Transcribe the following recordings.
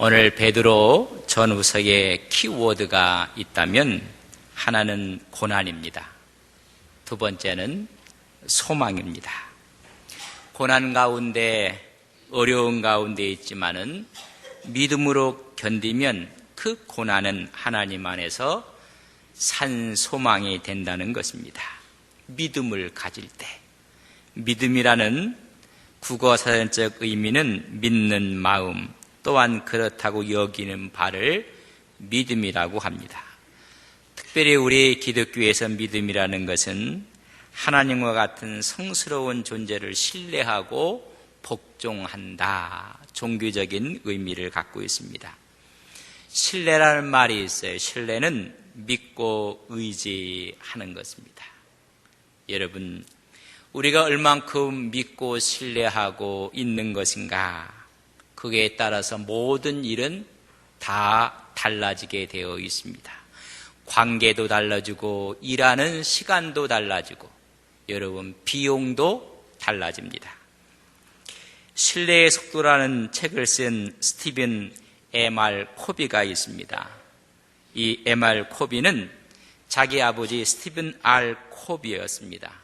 오늘 베드로 전후서의 키워드가 있다면 하나는 고난입니다. 두 번째는 소망입니다. 고난 가운데, 어려운 가운데 있지만은 믿음으로 견디면 그 고난은 하나님 안에서 산 소망이 된다는 것입니다. 믿음을 가질 때. 믿음이라는 국어사전적 의미는 믿는 마음, 또한 그렇다고 여기는 바를 믿음이라고 합니다. 특별히 우리 기독교에서 믿음이라는 것은 하나님과 같은 성스러운 존재를 신뢰하고 복종한다, 종교적인 의미를 갖고 있습니다. 신뢰라는 말이 있어요. 신뢰는 믿고 의지하는 것입니다. 여러분, 우리가 얼만큼 믿고 신뢰하고 있는 것인가, 그에 따라서 모든 일은 다 달라지게 되어 있습니다. 관계도 달라지고 일하는 시간도 달라지고 여러분 비용도 달라집니다. 신뢰의 속도라는 책을 쓴 스티븐 M.R. 코비가 있습니다. 이 M.R. 코비는 자기 아버지 스티븐 R. 코비였습니다.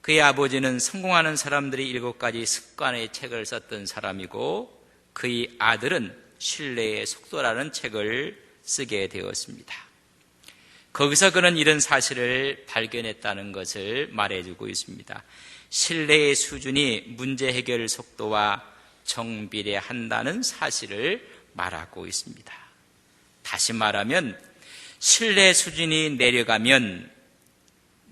그의 아버지는 성공하는 사람들이 7가지 습관의 책을 썼던 사람이고 그의 아들은 신뢰의 속도라는 책을 쓰게 되었습니다. 거기서 그는 이런 사실을 발견했다는 것을 말해주고 있습니다. 신뢰의 수준이 문제 해결 속도와 정비례한다는 사실을 말하고 있습니다. 다시 말하면 신뢰 수준이 내려가면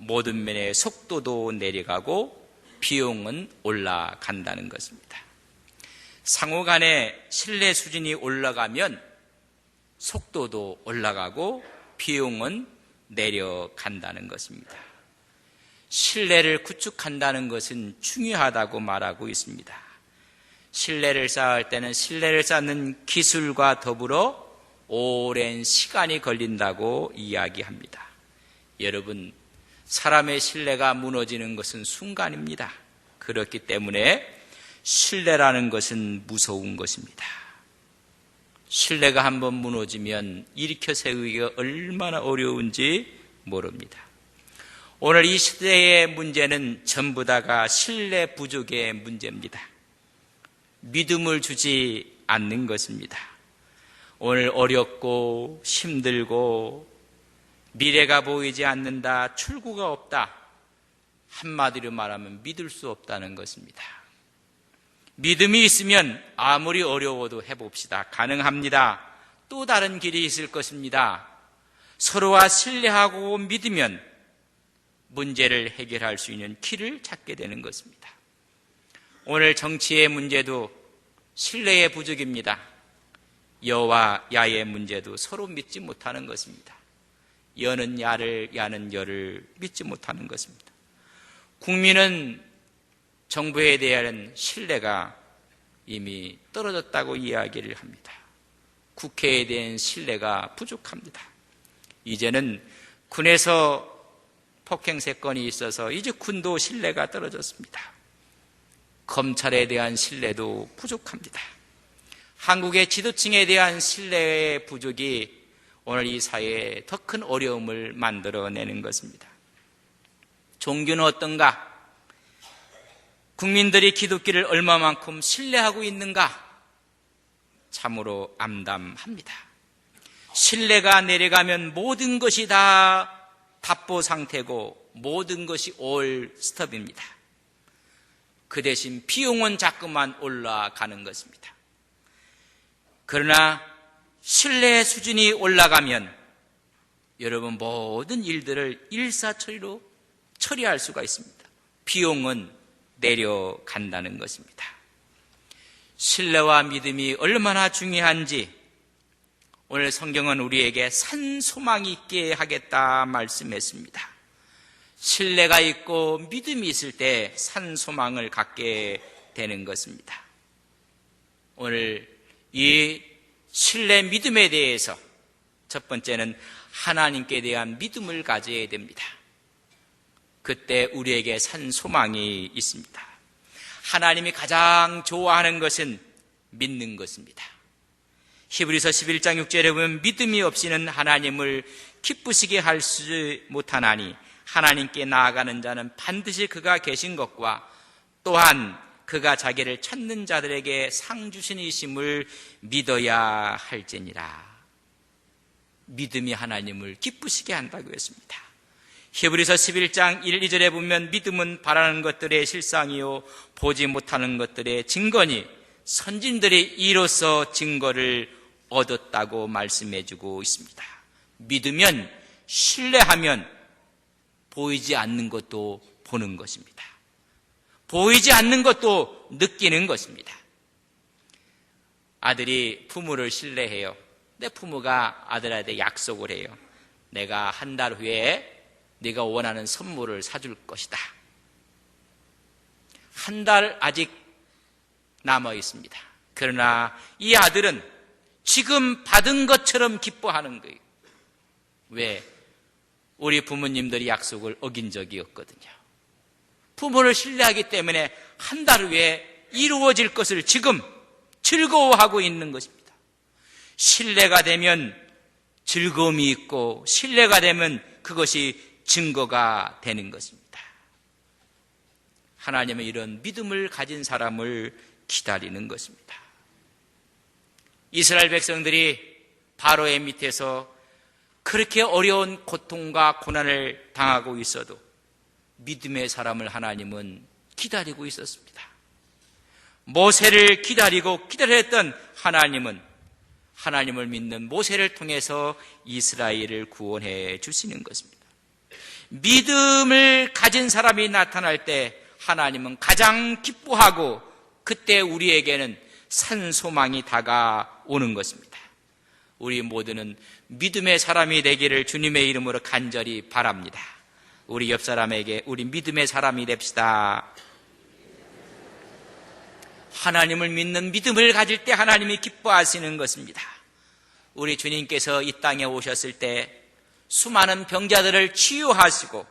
모든 면의 속도도 내려가고 비용은 올라간다는 것입니다. 상호 간의 신뢰 수준이 올라가면 속도도 올라가고 비용은 내려간다는 것입니다. 신뢰를 구축한다는 것은 중요하다고 말하고 있습니다. 신뢰를 쌓을 때는 신뢰를 쌓는 기술과 더불어 오랜 시간이 걸린다고 이야기합니다. 여러분, 사람의 신뢰가 무너지는 것은 순간입니다. 그렇기 때문에 신뢰라는 것은 무서운 것입니다. 신뢰가 한번 무너지면 일으켜 세우기가 얼마나 어려운지 모릅니다. 오늘 이 시대의 문제는 전부 다가 신뢰 부족의 문제입니다. 믿음을 주지 않는 것입니다. 오늘 어렵고 힘들고 미래가 보이지 않는다, 출구가 없다, 한마디로 말하면 믿을 수 없다는 것입니다. 믿음이 있으면 아무리 어려워도 해봅시다. 가능합니다. 또 다른 길이 있을 것입니다. 서로와 신뢰하고 믿으면 문제를 해결할 수 있는 길을 찾게 되는 것입니다. 오늘 정치의 문제도 신뢰의 부족입니다. 여와 야의 문제도 서로 믿지 못하는 것입니다. 여는 야를, 야는 여를 믿지 못하는 것입니다. 국민은 정부에 대한 신뢰가 이미 떨어졌다고 이야기를 합니다. 국회에 대한 신뢰가 부족합니다. 이제는 군에서 폭행 사건이 있어서 이제 군도 신뢰가 떨어졌습니다. 검찰에 대한 신뢰도 부족합니다. 한국의 지도층에 대한 신뢰의 부족이 오늘 이 사회에 더 큰 어려움을 만들어내는 것입니다. 종교는 어떤가? 국민들이 기독교를 얼마만큼 신뢰하고 있는가? 참으로 암담합니다. 신뢰가 내려가면 모든 것이 다 답보 상태고 모든 것이 올 스톱입니다. 그 대신 비용은 자꾸만 올라가는 것입니다. 그러나 신뢰 수준이 올라가면 여러분 모든 일들을 일사천리로 처리할 수가 있습니다. 비용은 내려간다는 것입니다. 신뢰와 믿음이 얼마나 중요한지 오늘 성경은 우리에게 산 소망이 있게 하겠다 말씀했습니다. 신뢰가 있고 믿음이 있을 때 산 소망을 갖게 되는 것입니다. 오늘 이 신뢰 믿음에 대해서 첫 번째는 하나님께 대한 믿음을 가져야 됩니다. 그때 우리에게 산 소망이 있습니다. 하나님이 가장 좋아하는 것은 믿는 것입니다. 히브리서 11장 6절에 보면 믿음이 없이는 하나님을 기쁘시게 할 수 못하나니 하나님께 나아가는 자는 반드시 그가 계신 것과 또한 그가 자기를 찾는 자들에게 상 주시니심을 믿어야 할지니라. 믿음이 하나님을 기쁘시게 한다고 했습니다. 히브리서 11장 1, 2절에 보면 믿음은 바라는 것들의 실상이요 보지 못하는 것들의 증거니 선진들이 이로써 증거를 얻었다고 말씀해주고 있습니다. 믿으면, 신뢰하면 보이지 않는 것도 보는 것입니다. 보이지 않는 것도 느끼는 것입니다. 아들이 부모를 신뢰해요. 내 부모가 아들한테 약속을 해요. 내가 한 달 후에 네가 원하는 선물을 사줄 것이다. 한 달 아직 남아 있습니다. 그러나 이 아들은 지금 받은 것처럼 기뻐하는 거예요. 왜? 우리 부모님들이 약속을 어긴 적이 없거든요. 부모를 신뢰하기 때문에 한 달 후에 이루어질 것을 지금 즐거워하고 있는 것입니다. 신뢰가 되면 즐거움이 있고 신뢰가 되면 그것이 증거가 되는 것입니다. 하나님은 이런 믿음을 가진 사람을 기다리는 것입니다. 이스라엘 백성들이 바로의 밑에서 그렇게 어려운 고통과 고난을 당하고 있어도 믿음의 사람을 하나님은 기다리고 있었습니다. 모세를 기다리고 기다렸던 하나님은 하나님을 믿는 모세를 통해서 이스라엘을 구원해 주시는 것입니다. 믿음을 가진 사람이 나타날 때 하나님은 가장 기뻐하고 그때 우리에게는 산소망이 다가오는 것입니다. 우리 모두는 믿음의 사람이 되기를 주님의 이름으로 간절히 바랍니다. 우리 옆 사람에게 우리 믿음의 사람이 됩시다. 하나님을 믿는 믿음을 가질 때 하나님이 기뻐하시는 것입니다. 우리 주님께서 이 땅에 오셨을 때 수많은 병자들을 치유하시고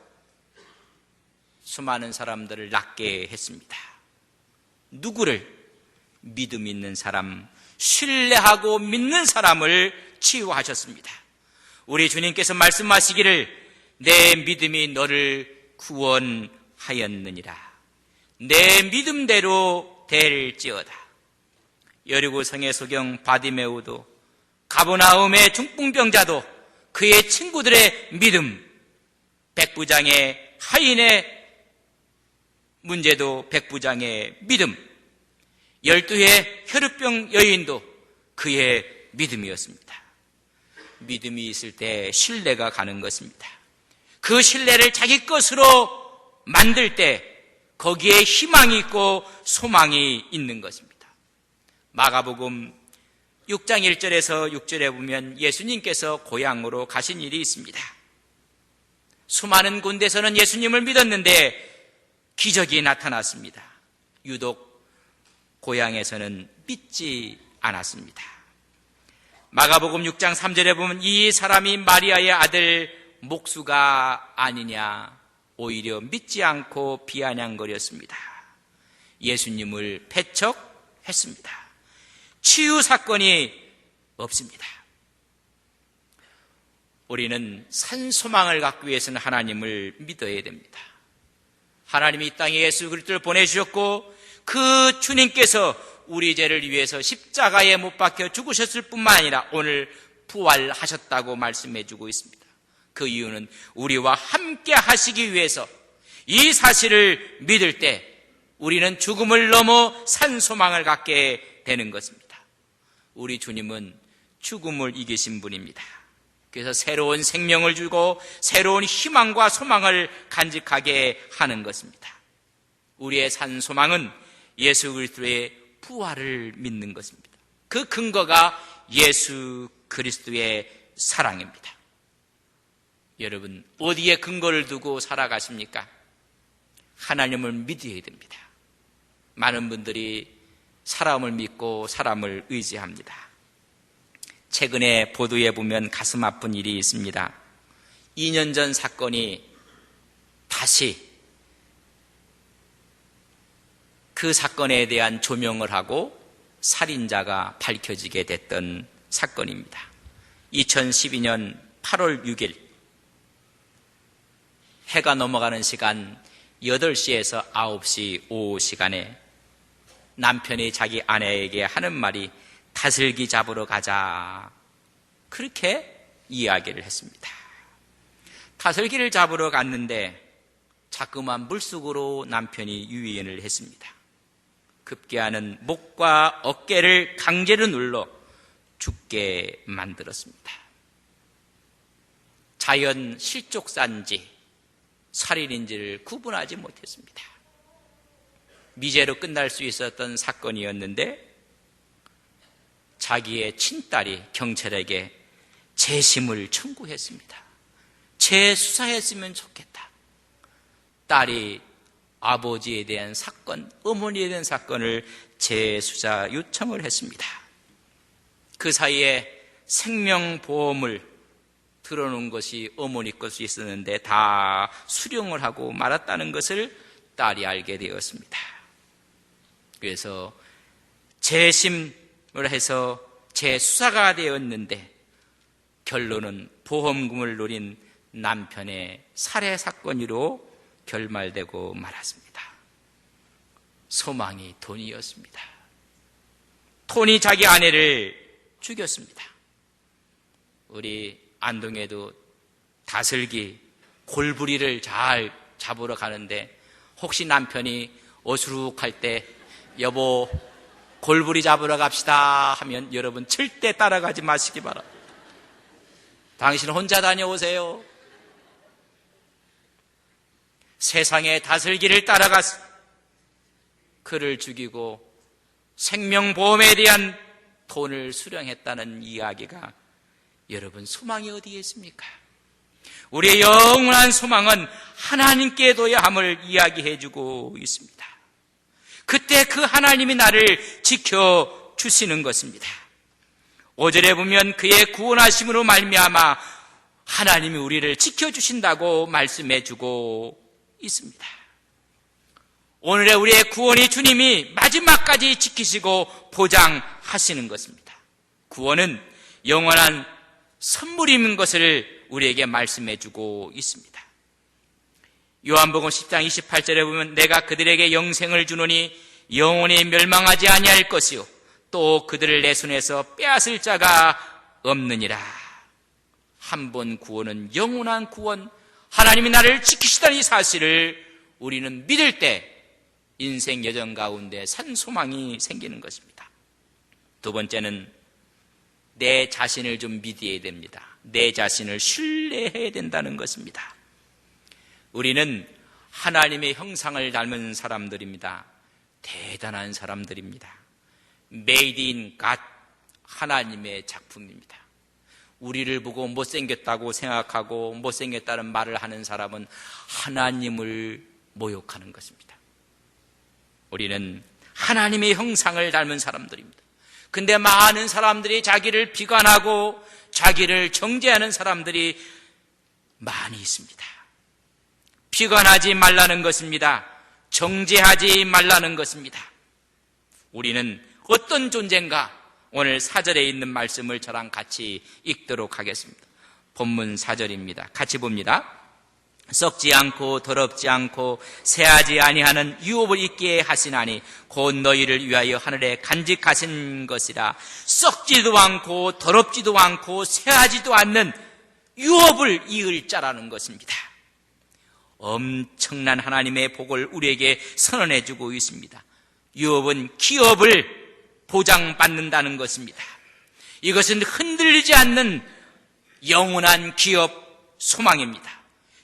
수많은 사람들을 낫게 했습니다. 누구를? 믿음 있는 사람, 신뢰하고 믿는 사람을 치유하셨습니다. 우리 주님께서 말씀하시기를 내 믿음이 너를 구원하였느니라. 내 믿음대로 될지어다. 여리고성의 소경 바디메우도 가버나움의 중풍병자도 그의 친구들의 믿음, 백부장의 하인의 문제도 백부장의 믿음, 12의 혈루병 여인도 그의 믿음이었습니다. 믿음이 있을 때 신뢰가 가는 것입니다. 그 신뢰를 자기 것으로 만들 때 거기에 희망이 있고 소망이 있는 것입니다. 마가복음 6장 1절에서 6절에 보면 예수님께서 고향으로 가신 일이 있습니다. 수많은 군데서는 예수님을 믿었는데 기적이 나타났습니다. 유독 고향에서는 믿지 않았습니다. 마가복음 6장 3절에 보면 이 사람이 마리아의 아들 목수가 아니냐, 오히려 믿지 않고 비아냥거렸습니다. 예수님을 배척했습니다. 치유 사건이 없습니다. 우리는 산소망을 갖기 위해서는 하나님을 믿어야 됩니다. 하나님이 이 땅에 예수 그리스도를 보내주셨고 그 주님께서 우리 죄를 위해서 십자가에 못 박혀 죽으셨을 뿐만 아니라 오늘 부활하셨다고 말씀해 주고 있습니다. 그 이유는 우리와 함께 하시기 위해서 이 사실을 믿을 때 우리는 죽음을 넘어 산소망을 갖게 되는 것입니다. 우리 주님은 죽음을 이기신 분입니다. 그래서 새로운 생명을 주고 새로운 희망과 소망을 간직하게 하는 것입니다. 우리의 산소망은 예수 그리스도의 부활을 믿는 것입니다. 그 근거가 예수 그리스도의 사랑입니다. 여러분, 어디에 근거를 두고 살아가십니까? 하나님을 믿어야 됩니다. 많은 분들이 사람을 믿고 사람을 의지합니다. 최근에 보도에 보면 가슴 아픈 일이 있습니다. 2년 전 사건이 다시 그 사건에 대한 조명을 하고 살인자가 밝혀지게 됐던 사건입니다. 2012년 8월 6일 해가 넘어가는 시간 8시에서 9시 오후 시간에 남편이 자기 아내에게 하는 말이 다슬기 잡으러 가자, 그렇게 이야기를 했습니다. 다슬기를 잡으러 갔는데 자꾸만 물속으로 남편이 유인을 했습니다. 급기야는 목과 어깨를 강제로 눌러 죽게 만들었습니다. 자연 실족사인지 살인인지를 구분하지 못했습니다. 미제로 끝날 수 있었던 사건이었는데 자기의 친딸이 경찰에게 재심을 청구했습니다. 재수사했으면 좋겠다. 딸이 아버지에 대한 사건, 어머니에 대한 사건을 재수사 요청을 했습니다. 그 사이에 생명보험을 들어놓은 것이 어머니 것이 있었는데 다 수령을 하고 말았다는 것을 딸이 알게 되었습니다. 그래서 재심을 해서 재수사가 되었는데 결론은 보험금을 노린 남편의 살해 사건으로 결말되고 말았습니다. 소망이 돈이었습니다. 돈이 자기 아내를 죽였습니다. 우리 안동에도 다슬기, 골부리를 잘 잡으러 가는데 혹시 남편이 어수룩할 때 여보 골부리 잡으러 갑시다 하면 여러분 절대 따라가지 마시기 바랍니다. 당신 혼자 다녀오세요. 세상에 다슬기를 따라가서 그를 죽이고 생명보험에 대한 돈을 수령했다는 이야기가 여러분 소망이 어디에 있습니까? 우리의 영원한 소망은 하나님께 둬야 함을 이야기해주고 있습니다. 그때 그 하나님이 나를 지켜주시는 것입니다. 5절에 보면 그의 구원하심으로 말미암아 하나님이 우리를 지켜주신다고 말씀해주고 있습니다. 오늘의 우리의 구원이 주님이 마지막까지 지키시고 보장하시는 것입니다. 구원은 영원한 선물인 것을 우리에게 말씀해주고 있습니다. 요한복음 10장 28절에 보면 내가 그들에게 영생을 주노니 영원히 멸망하지 아니할 것이요 또 그들을 내 손에서 빼앗을 자가 없느니라. 한 번 구원은 영원한 구원, 하나님이 나를 지키시다는 이 사실을 우리는 믿을 때 인생 여정 가운데 산 소망이 생기는 것입니다. 두 번째는 내 자신을 좀 믿어야 됩니다. 내 자신을 신뢰해야 된다는 것입니다. 우리는 하나님의 형상을 닮은 사람들입니다. 대단한 사람들입니다. Made in God, 하나님의 작품입니다. 우리를 보고 못생겼다고 생각하고 못생겼다는 말을 하는 사람은 하나님을 모욕하는 것입니다. 우리는 하나님의 형상을 닮은 사람들입니다. 근데 많은 사람들이 자기를 비관하고 자기를 정죄하는 사람들이 많이 있습니다. 비관하지 말라는 것입니다. 정죄하지 말라는 것입니다. 우리는 어떤 존재인가? 오늘 4절에 있는 말씀을 저랑 같이 읽도록 하겠습니다. 본문 4절입니다. 같이 봅니다. 썩지 않고 더럽지 않고 새하지 아니하는 유업을 있게 하시나니 곧 너희를 위하여 하늘에 간직하신 것이라. 썩지도 않고 더럽지도 않고 새하지도 않는 유업을 이을 자라는 것입니다. 엄청난 하나님의 복을 우리에게 선언해 주고 있습니다. 유업은 기업을 보장받는다는 것입니다. 이것은 흔들리지 않는 영원한 기업 소망입니다.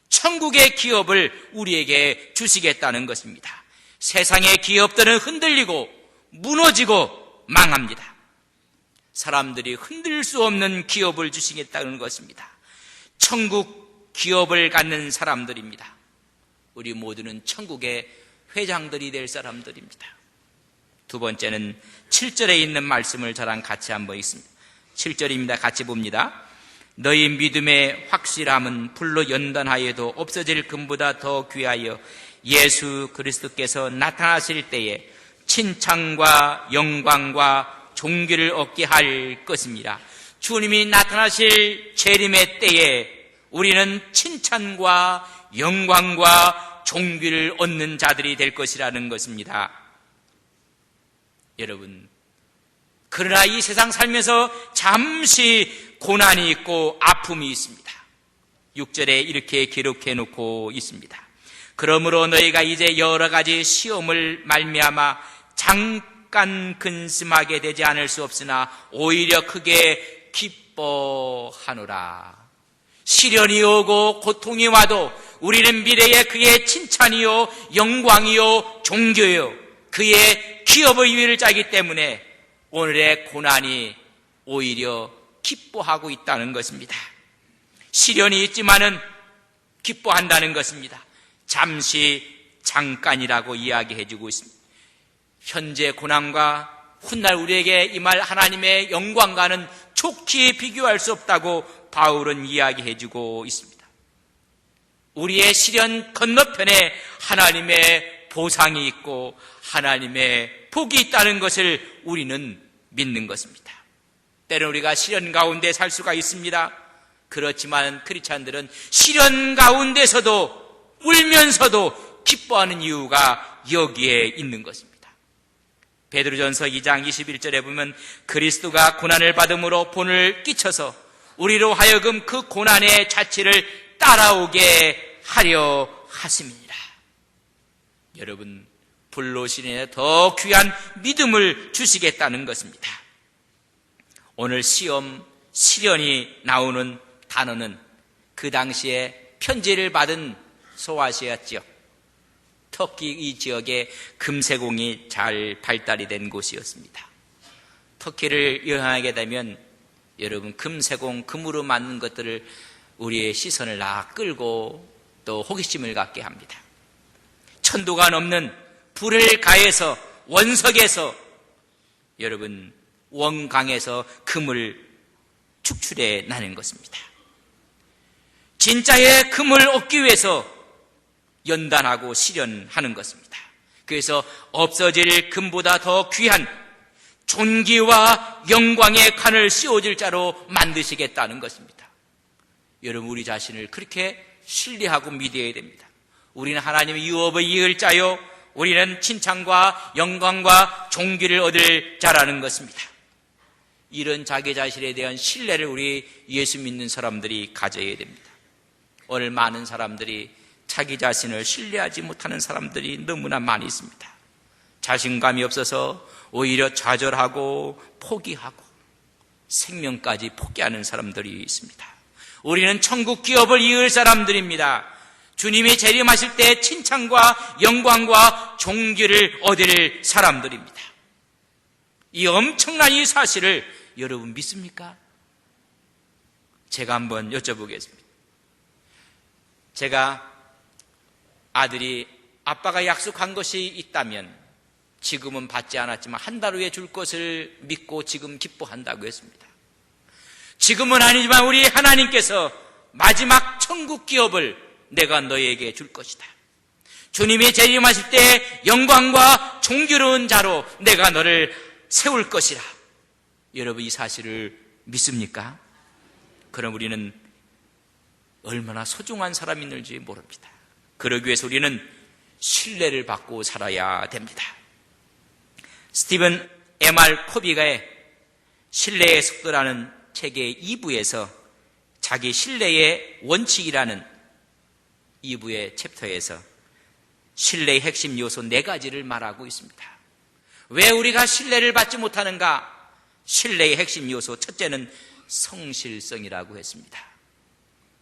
천국의 기업을 우리에게 주시겠다는 것입니다. 세상의 기업들은 흔들리고 무너지고 망합니다. 사람들이 흔들 수 없는 기업을 주시겠다는 것입니다. 천국 기업을 갖는 사람들입니다. 우리 모두는 천국의 회장들이 될 사람들입니다. 두 번째는 7절에 있는 말씀을 저랑 같이 한번 읽습니다. 7절입니다. 같이 봅니다. 너희 믿음의 확실함은 불로 연단하여도 없어질 금보다 더 귀하여 예수 그리스도께서 나타나실 때에 칭찬과 영광과 존귀를 얻게 할 것입니다. 주님이 나타나실 재림의 때에 우리는 칭찬과 영광과 존귀를 얻는 자들이 될 것이라는 것입니다. 여러분, 그러나 이 세상 살면서 잠시 고난이 있고 아픔이 있습니다. 6절에 이렇게 기록해 놓고 있습니다. 그러므로 너희가 이제 여러 가지 시험을 말미암아 잠깐 근심하게 되지 않을 수 없으나 오히려 크게 기뻐하노라. 시련이 오고 고통이 와도 우리는 미래에 그의 칭찬이요 영광이요 존귀요 그의 기업의 위를 짜기 때문에 오늘의 고난이 오히려 기뻐하고 있다는 것입니다. 시련이 있지만은 기뻐한다는 것입니다. 잠시 잠깐이라고 이야기해주고 있습니다. 현재 고난과 훗날 우리에게 임할 하나님의 영광과는 좋게 비교할 수 없다고 바울은 이야기해주고 있습니다. 우리의 시련 건너편에 하나님의 보상이 있고 하나님의 복이 있다는 것을 우리는 믿는 것입니다. 때로는 우리가 시련 가운데 살 수가 있습니다. 그렇지만 크리스찬들은 시련 가운데서도 울면서도 기뻐하는 이유가 여기에 있는 것입니다. 베드로전서 2장 21절에 보면 그리스도가 고난을 받음으로 본을 끼쳐서 우리로 하여금 그 고난의 자취를 따라오게 하려 하심이니라. 여러분, 불로신에 더 귀한 믿음을 주시겠다는 것입니다. 오늘 시험, 시련이 나오는 단어는 그 당시에 편지를 받은 소아시아 지역, 터키 이 지역에 금세공이 잘 발달이 된 곳이었습니다. 터키를 여행하게 되면 여러분 금세공, 금으로 만든 것들을 우리의 시선을 다 끌고 또 호기심을 갖게 합니다. 천도가 넘는 불을 가해서 원석에서 여러분 원강에서 금을 축출해 나는 것입니다. 진짜의 금을 얻기 위해서 연단하고 실현하는 것입니다. 그래서 없어질 금보다 더 귀한 존귀와 영광의 관을 씌워줄 자로 만드시겠다는 것입니다. 여러분, 우리 자신을 그렇게 신뢰하고 믿어야 됩니다. 우리는 하나님의 유업의 이을 자요, 우리는 칭찬과 영광과 존귀를 얻을 자라는 것입니다. 이런 자기 자신에 대한 신뢰를 우리 예수 믿는 사람들이 가져야 됩니다. 오늘 많은 사람들이 자기 자신을 신뢰하지 못하는 사람들이 너무나 많이 있습니다. 자신감이 없어서 오히려 좌절하고 포기하고 생명까지 포기하는 사람들이 있습니다. 우리는 천국 기업을 이을 사람들입니다. 주님이 재림하실 때 칭찬과 영광과 존귀를 얻을 사람들입니다. 이 엄청난 이 사실을 여러분 믿습니까? 제가 한번 여쭤보겠습니다. 제가 아들이 아빠가 약속한 것이 있다면 지금은 받지 않았지만 한 달 후에 줄 것을 믿고 지금 기뻐한다고 했습니다. 지금은 아니지만 우리 하나님께서 마지막 천국 기업을 내가 너에게 줄 것이다. 주님이 재림하실 때 영광과 존귀로운 자로 내가 너를 세울 것이라. 여러분, 이 사실을 믿습니까? 그럼 우리는 얼마나 소중한 사람인지 모릅니다. 그러기 위해서 우리는 신뢰를 받고 살아야 됩니다. 스티븐 M.R. 코비가의 신뢰의 속도라는 책의 2부에서 자기 신뢰의 원칙이라는 2부의 챕터에서 신뢰의 핵심 요소 4가지를 말하고 있습니다. 왜 우리가 신뢰를 받지 못하는가? 신뢰의 핵심 요소 첫째는 성실성이라고 했습니다.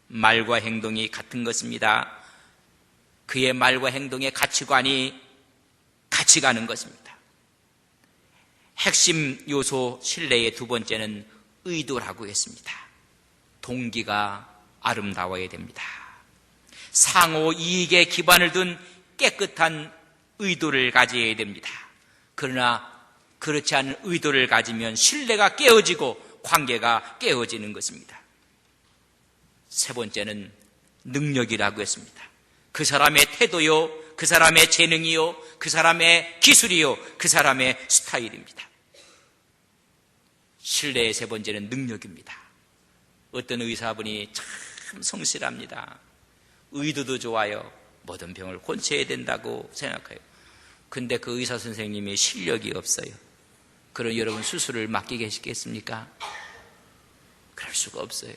말과 행동이 같은 것입니다. 그의 말과 행동의 가치관이 같이 가는 것입니다. 핵심 요소 신뢰의 두 번째는 의도라고 했습니다. 동기가 아름다워야 됩니다. 상호 이익에 기반을 둔 깨끗한 의도를 가져야 됩니다. 그러나 그렇지 않은 의도를 가지면 신뢰가 깨어지고 관계가 깨어지는 것입니다. 세 번째는 능력이라고 했습니다. 그 사람의 태도요, 그 사람의 재능이요, 그 사람의 기술이요, 그 사람의 스타일입니다. 신뢰의 세 번째는 능력입니다. 어떤 의사분이 참 성실합니다. 의도도 좋아요. 모든 병을 고쳐야 된다고 생각해요. 근데 그 의사 선생님이 실력이 없어요. 그럼 여러분 수술을 맡기겠습니까? 그럴 수가 없어요.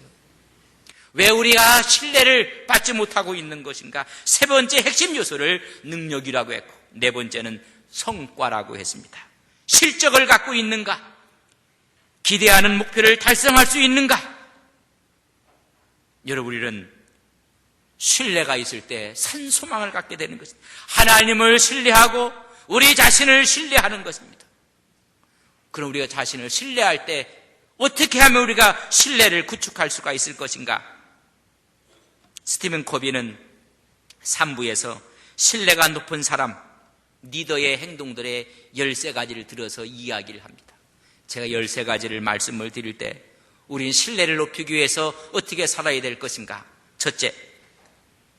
왜 우리가 신뢰를 받지 못하고 있는 것인가? 세 번째 핵심 요소를 능력이라고 했고, 네 번째는 성과라고 했습니다. 실적을 갖고 있는가? 기대하는 목표를 달성할 수 있는가? 여러분, 우리는 신뢰가 있을 때 산소망을 갖게 되는 것입니다. 하나님을 신뢰하고 우리 자신을 신뢰하는 것입니다. 그럼 우리가 자신을 신뢰할 때 어떻게 하면 우리가 신뢰를 구축할 수가 있을 것인가? 스티븐 코비는 3부에서 신뢰가 높은 사람, 리더의 행동들의 13가지를 들어서 이야기를 합니다. 제가 13가지를 말씀을 드릴 때 우리는 신뢰를 높이기 위해서 어떻게 살아야 될 것인가? 첫째,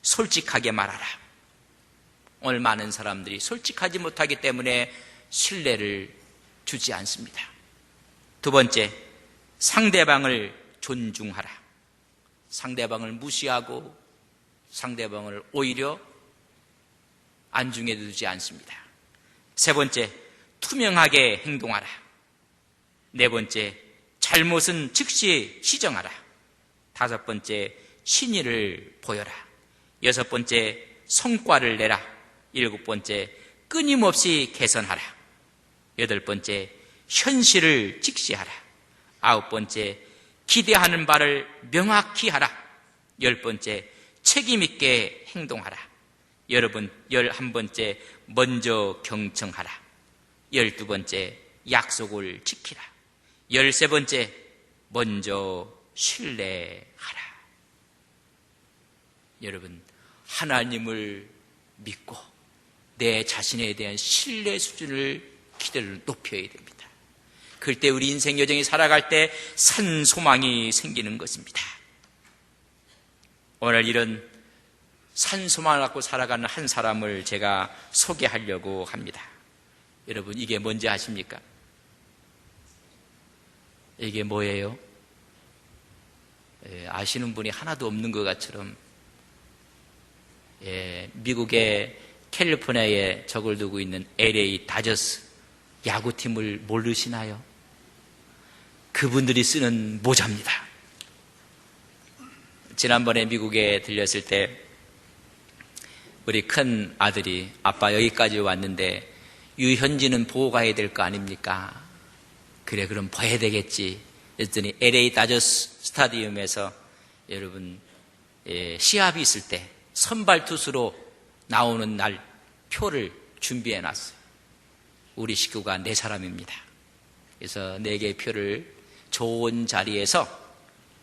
솔직하게 말하라. 오늘 많은 사람들이 솔직하지 못하기 때문에 신뢰를 주지 않습니다. 두 번째, 상대방을 존중하라. 상대방을 무시하고 상대방을 오히려 안중에 두지 않습니다. 세 번째, 투명하게 행동하라. 네 번째, 잘못은 즉시 시정하라. 다섯 번째, 신의를 보여라. 여섯 번째, 성과를 내라. 일곱 번째, 끊임없이 개선하라. 여덟 번째, 현실을 직시하라. 아홉 번째, 기대하는 바를 명확히 하라. 열 번째, 책임있게 행동하라. 여러분, 11번째, 먼저 경청하라. 12번째, 약속을 지키라. 13번째, 먼저 신뢰하라. 여러분, 하나님을 믿고 내 자신에 대한 신뢰 수준을 기대를 높여야 됩니다. 그럴 때 우리 인생 여정이 살아갈 때 산 소망이 생기는 것입니다. 오늘 이런 산 소망을 갖고 살아가는 한 사람을 제가 소개하려고 합니다. 여러분, 이게 뭔지 아십니까? 이게 뭐예요? 아시는 분이 하나도 없는 것 같처럼, 미국의 캘리포니아에 적을 두고 있는 LA 다저스 야구팀을 모르시나요? 그분들이 쓰는 모자입니다. 지난번에 미국에 들렸을 때 우리 큰 아들이 아빠 여기까지 왔는데 유현진은 보고 가야 될 거 아닙니까? 그래, 그럼 봐야 되겠지. 그랬더니 LA 다저스 스타디움에서 여러분 시합이 있을 때 선발 투수로 나오는 날 표를 준비해 놨어요. 우리 식구가 4사람입니다. 그래서 4개의 표를 좋은 자리에서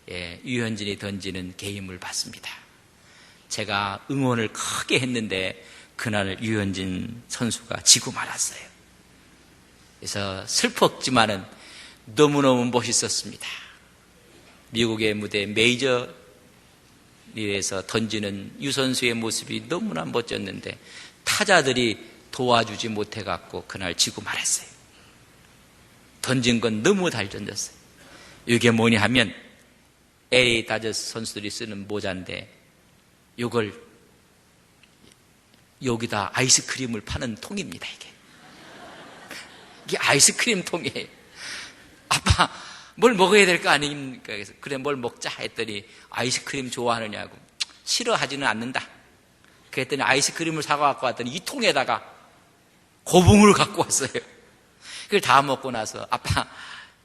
유현진이 던지는 게임을 봤습니다. 제가 응원을 크게 했는데 그날 유현진 선수가 지고 말았어요. 그래서 슬펐지만은 너무너무 멋있었습니다. 미국의 무대 메이저 리그에서 던지는 유 선수의 모습이 너무나 멋졌는데 타자들이 도와주지 못해갖고 그날 지고 말았어요. 던진 건 너무 잘 던졌어요. 이게 뭐냐 하면 LA 다저스 선수들이 쓰는 모자인데 이걸 여기다 아이스크림을 파는 통입니다. 이게 아이스크림 통이에요. 아빠 뭘 먹어야 될 거 아닙니까? 그래서 그래, 뭘 먹자 했더니 아이스크림 좋아하느냐고. 싫어하지는 않는다. 그랬더니 아이스크림을 사갖고 왔더니 이 통에다가 고봉을 갖고 왔어요. 그걸 다 먹고 나서 아빠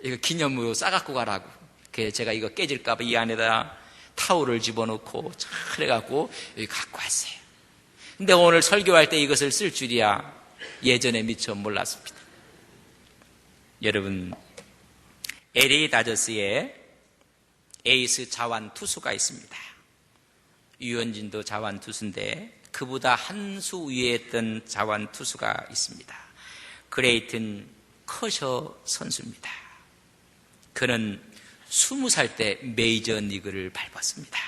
이거 기념으로 싸갖고 가라고. 그래서 제가 이거 깨질까봐 이 안에다 타올을 집어넣고 그래갖고 여기 갖고 왔어요. 근데 오늘 설교할 때 이것을 쓸 줄이야 예전에 미처 몰랐습니다. 여러분, LA 다저스에 에이스 자완 투수가 있습니다. 유현진도 자완 투수인데 그보다 한 수 위에 있던 자완 투수가 있습니다. 그레이튼 커셔 선수입니다. 그는 20살 때 메이저 리그를 밟았습니다.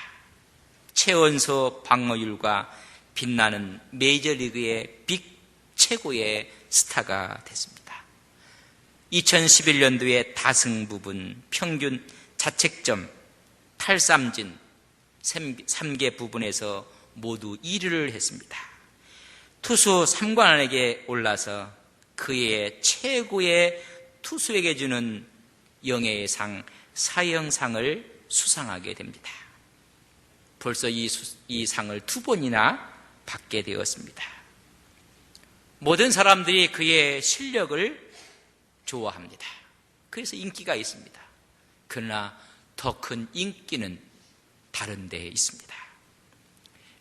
최연소 방어율과 빛나는 메이저 리그의 빅 최고의 스타가 됐습니다. 2011년도에 다승 부분 평균 자책점 8삼진 3개 부분에서 모두 1위를 했습니다. 투수 3관왕에게 올라서 그의 최고의 투수에게 주는 영예의 상 사형상을 수상하게 됩니다. 벌써 이 상을 2번이나 받게 되었습니다. 모든 사람들이 그의 실력을 좋아합니다. 그래서 인기가 있습니다. 그러나 더 큰 인기는 다른 데에 있습니다.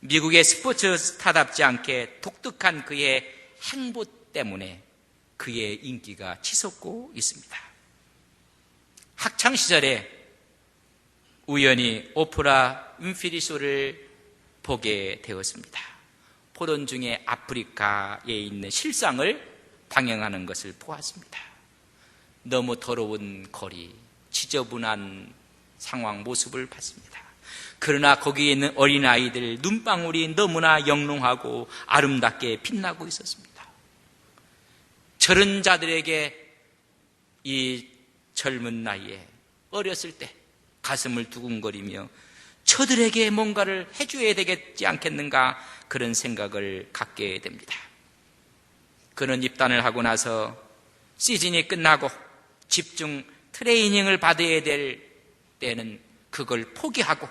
미국의 스포츠 스타답지 않게 독특한 그의 행보 때문에 그의 인기가 치솟고 있습니다. 학창시절에 우연히 오프라 윈프리 쇼를 보게 되었습니다. 포런 중에 아프리카에 있는 실상을 방영하는 것을 보았습니다. 너무 더러운 거리, 지저분한 상황 모습을 봤습니다. 그러나 거기에 있는 어린아이들 눈방울이 너무나 영롱하고 아름답게 빛나고 있었습니다. 저런 자들에게 이 젊은 나이에 어렸을 때 가슴을 두근거리며 저들에게 뭔가를 해줘야 되겠지 않겠는가 그런 생각을 갖게 됩니다. 그런 입단을 하고 나서 시즌이 끝나고 집중 트레이닝을 받아야 될 때는 그걸 포기하고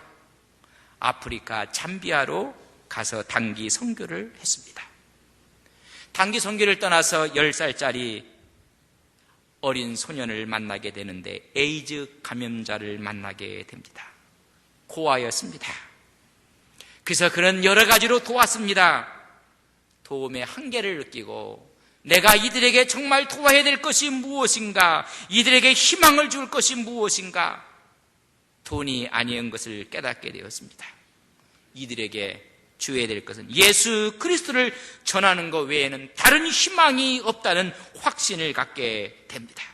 아프리카 잠비아로 가서 단기 선교를 했습니다. 단기 선교를 떠나서 10살짜리 어린 소년을 만나게 되는데 에이즈 감염자를 만나게 됩니다. 고아였습니다. 그래서 그는 여러 가지로 도왔습니다. 도움의 한계를 느끼고 내가 이들에게 정말 도와야 될 것이 무엇인가, 이들에게 희망을 줄 것이 무엇인가, 돈이 아니한 것을 깨닫게 되었습니다. 이들에게 줘야 될 것은 예수 그리스도를 전하는 것 외에는 다른 희망이 없다는 확신을 갖게 됩니다.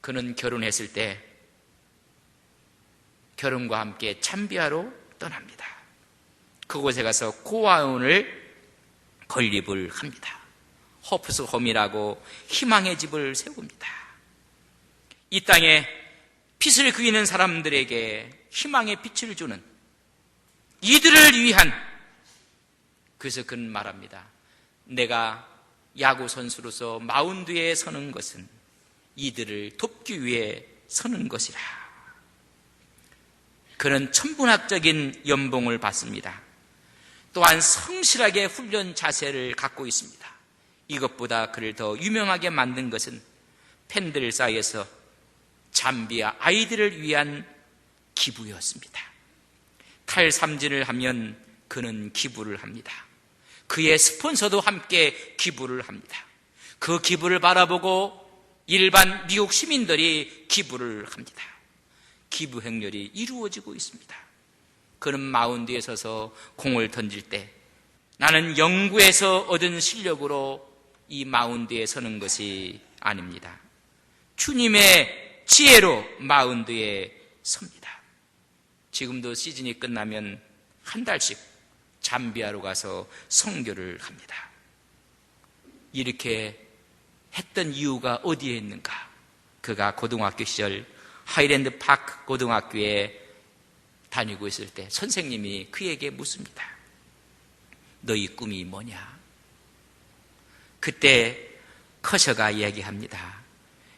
그는 결혼했을 때 결혼과 함께 잠비아로 떠납니다. 그곳에 가서 고아원을 건립을 합니다. 호프스 홈이라고 희망의 집을 세웁니다. 이 땅에 빛을 그리는 사람들에게 희망의 빛을 주는 이들을 위한, 그래서 그는 말합니다. 내가 야구 선수로서 마운드에 서는 것은 이들을 돕기 위해 서는 것이라. 그는 천문학적인 연봉을 받습니다. 또한 성실하게 훈련 자세를 갖고 있습니다. 이것보다 그를 더 유명하게 만든 것은 팬들 사이에서 잠비아 아이들을 위한 기부였습니다. 탈삼진을 하면 그는 기부를 합니다. 그의 스폰서도 함께 기부를 합니다. 그 기부를 바라보고 일반 미국 시민들이 기부를 합니다. 기부 행렬이 이루어지고 있습니다. 그는 마운드에 서서 공을 던질 때 나는 연구에서 얻은 실력으로 이 마운드에 서는 것이 아닙니다. 주님의 지혜로 마운드에 섭니다. 지금도 시즌이 끝나면 한 달씩 잠비아로 가서 선교를 합니다. 이렇게 했던 이유가 어디에 있는가? 그가 고등학교 시절 하이랜드 파크 고등학교에 다니고 있을 때 선생님이 그에게 묻습니다. 너희 꿈이 뭐냐? 그때 커셔가 이야기합니다.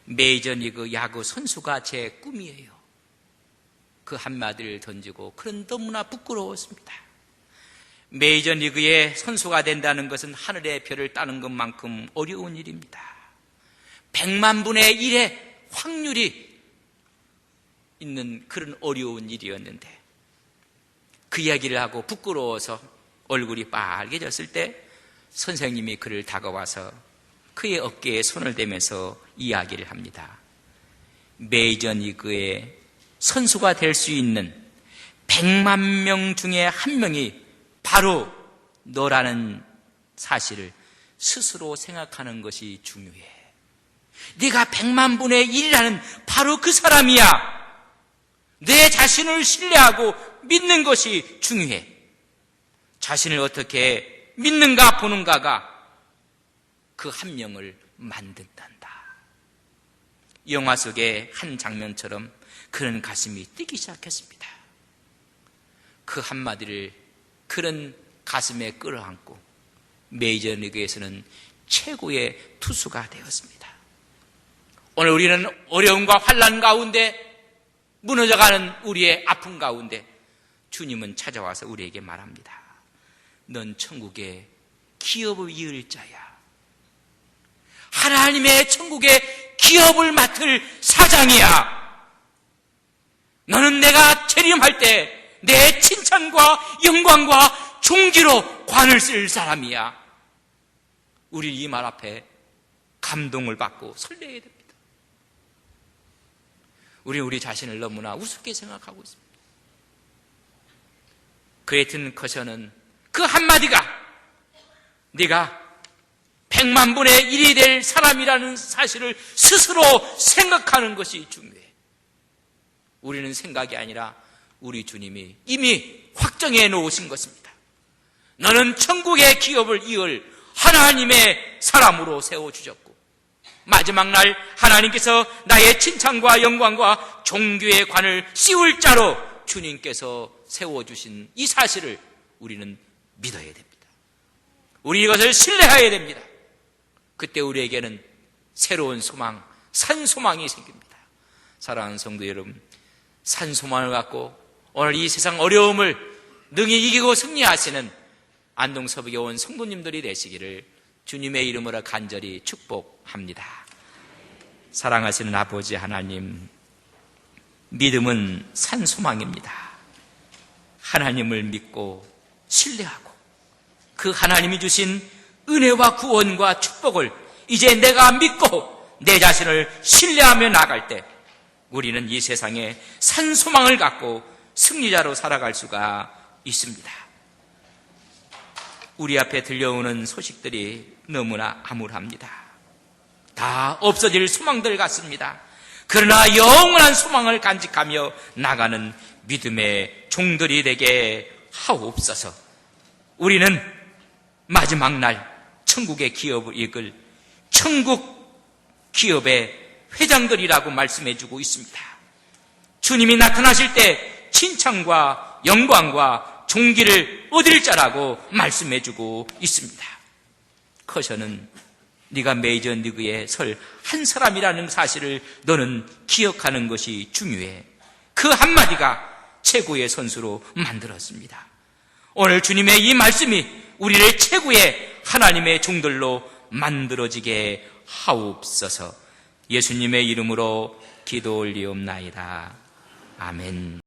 메이저리그 야구 선수가 제 꿈이에요. 그 한마디를 던지고 그는 너무나 부끄러웠습니다. 메이저리그의 선수가 된다는 것은 하늘의 별을 따는 것만큼 어려운 일입니다. 100만 분의 1의 확률이 있는 그런 어려운 일이었는데 그 이야기를 하고 부끄러워서 얼굴이 빨개졌을 때 선생님이 그를 다가와서 그의 어깨에 손을 대면서 이야기를 합니다. 메이저리그의 선수가 될 수 있는 100만 명 중에 한 명이 바로 너라는 사실을 스스로 생각하는 것이 중요해. 네가 100만 분의 1이라는 바로 그 사람이야. 내 자신을 신뢰하고 믿는 것이 중요해. 자신을 어떻게 믿는가 보는가가 그 한 명을 만든단다. 영화 속의 한 장면처럼 그런 가슴이 뛰기 시작했습니다. 그 한마디를 그런 가슴에 끌어안고 메이저리그에서는 최고의 투수가 되었습니다. 오늘 우리는 어려움과 환난 가운데 무너져가는 우리의 아픔 가운데 주님은 찾아와서 우리에게 말합니다. 넌 천국의 기업을 이을 자야. 하나님의 천국의 기업을 맡을 사장이야. 너는 내가 재림할 때 내 칭찬과 영광과 존귀로 관을 쓸 사람이야. 우리 이 말 앞에 감동을 받고 설레야 됩니다. 우리는 우리 자신을 너무나 우습게 생각하고 있습니다. 그레이튼 커셔는 그 한마디가 네가 100만 분의 1이 될 사람이라는 사실을 스스로 생각하는 것이 중요해. 우리는 생각이 아니라 우리 주님이 이미 확정해 놓으신 것입니다. 너는 천국의 기업을 이을 하나님의 사람으로 세워주셨고 마지막 날 하나님께서 나의 칭찬과 영광과 존귀의 관을 씌울 자로 주님께서 세워주신 이 사실을 우리는 믿어야 됩니다. 우리 이것을 신뢰해야 됩니다. 그때 우리에게는 새로운 소망, 산소망이 생깁니다. 사랑하는 성도 여러분, 산소망을 갖고 오늘 이 세상 어려움을 능히 이기고 승리하시는 안동서북에 온 성도님들이 되시기를 주님의 이름으로 간절히 축복합니다. 사랑하시는 아버지 하나님, 믿음은 산소망입니다. 하나님을 믿고 신뢰하고 그 하나님이 주신 은혜와 구원과 축복을 이제 내가 믿고 내 자신을 신뢰하며 나갈 때 우리는 이 세상에 산소망을 갖고 승리자로 살아갈 수가 있습니다. 우리 앞에 들려오는 소식들이 너무나 암울합니다. 다 없어질 소망들 같습니다. 그러나 영원한 소망을 간직하며 나가는 믿음의 종들이 되게 하옵소서. 우리는 마지막 날 천국의 기업을 이끌 천국 기업의 회장들이라고 말씀해주고 있습니다. 주님이 나타나실 때 칭찬과 영광과 존귀를 얻을 자라고 말씀해주고 있습니다. 커셔는 네가 메이저리그에 설 한 사람이라는 사실을 너는 기억하는 것이 중요해. 그 한마디가 최고의 선수로 만들었습니다. 오늘 주님의 이 말씀이 우리를 최고의 하나님의 종들로 만들어지게 하옵소서. 예수님의 이름으로 기도 올리옵나이다. 아멘.